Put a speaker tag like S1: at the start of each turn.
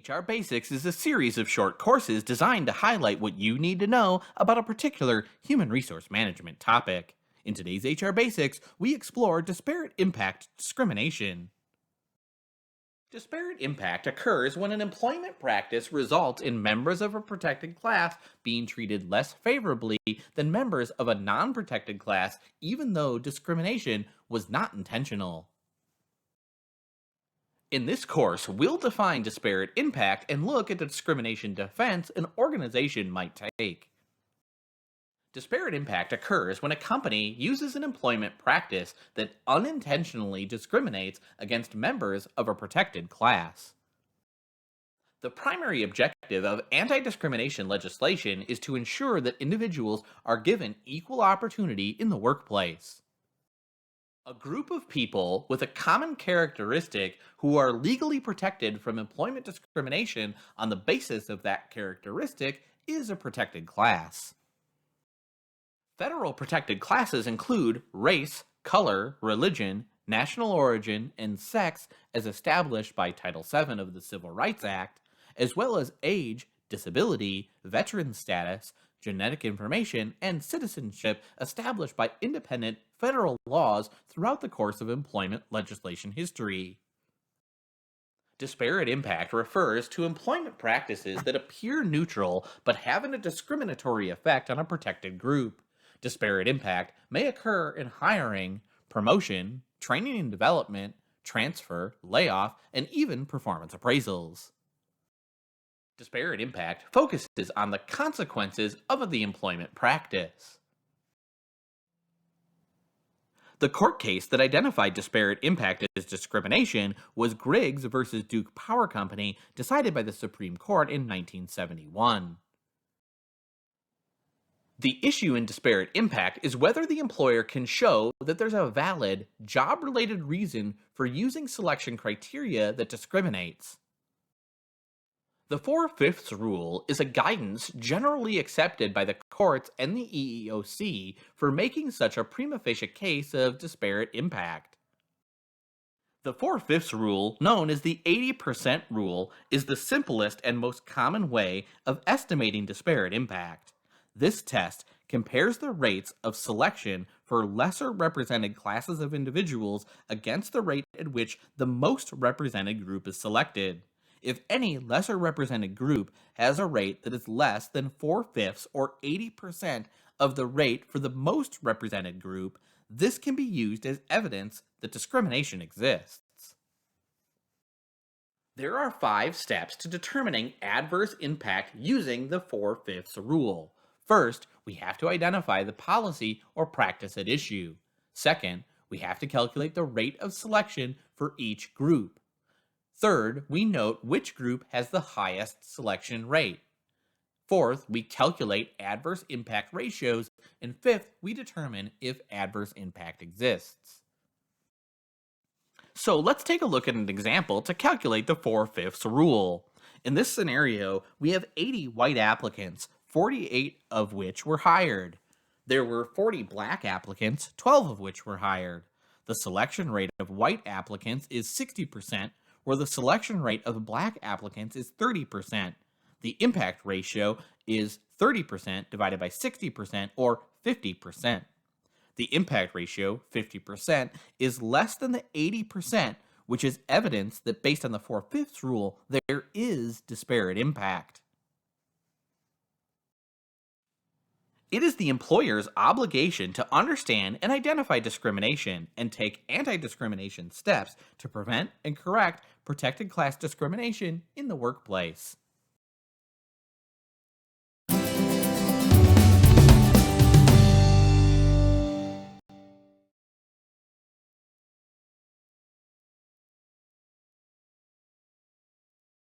S1: HR Basics is a series of short courses designed to highlight what you need to know about a particular human resource management topic. In today's HR Basics, we explore disparate impact discrimination. Disparate impact occurs when an employment practice results in members of a protected class being treated less favorably than members of a non protected class, even though discrimination was not intentional. In this course, we'll define disparate impact and look at the discrimination defense an organization might take. Disparate impact occurs when a company uses an employment practice that unintentionally discriminates against members of a protected class. The primary objective of anti discrimination legislation is to ensure that individuals are given equal opportunity in the workplace. A group of people with a common characteristic who are legally protected from employment discrimination on the basis of that characteristic is a protected class. Federal protected classes include race, color, religion, national origin, and sex as established by Title VII of the Civil Rights Act, as well as age, disability, veteran status, genetic information, and citizenship established by independent federal laws throughout the course of employment legislation history. Disparate impact refers to employment practices that appear neutral but have a discriminatory effect on a protected group. Disparate impact may occur in hiring, promotion, training and development, transfer, layoff, and even performance appraisals. Disparate impact focuses on the consequences of the employment practice. The court case that identified disparate impact as discrimination was GRIGGS versus Duke Power Company, decided by the Supreme Court in 1971. The issue in disparate impact is whether the employer can show that there's a valid, job-related reason for using selection criteria that discriminates. The 4/5 rule is a guidance generally accepted by the courts and the EEOC for making such a prima facie case of disparate impact. The 4/5 rule, known as the 80% rule, is the simplest and most common way of estimating disparate impact. This test compares the rates of selection for lesser represented classes of individuals against the rate at which the most represented group is selected. If any lesser represented group has a rate that is less than 4/5 or 80% of the rate for the most represented group, this can be used as evidence that discrimination exists. There are 5 steps to determining adverse impact using the 4/5 rule. First, we have to identify the policy or practice at issue. Second, we have to calculate the rate of selection for each group. Third, we note which group has the highest selection rate. Fourth, we calculate adverse impact ratios. And fifth, we determine if adverse impact exists. So let's take a look at an example to calculate the 4/5 rule. In this scenario, we have 80 white applicants, 48 of which were hired. There were 40 black applicants, 12 of which were hired. The selection rate of white applicants is 60%, where the selection rate of black applicants is 30%. The impact ratio is 30% divided by 60%, or 50%. The impact ratio, 50%, is less than the 80%, which is evidence that based on the 4/5 rule, there is disparate impact. It is the employer's obligation to understand and identify discrimination and take anti-discrimination steps to prevent and correct protected class discrimination in the workplace.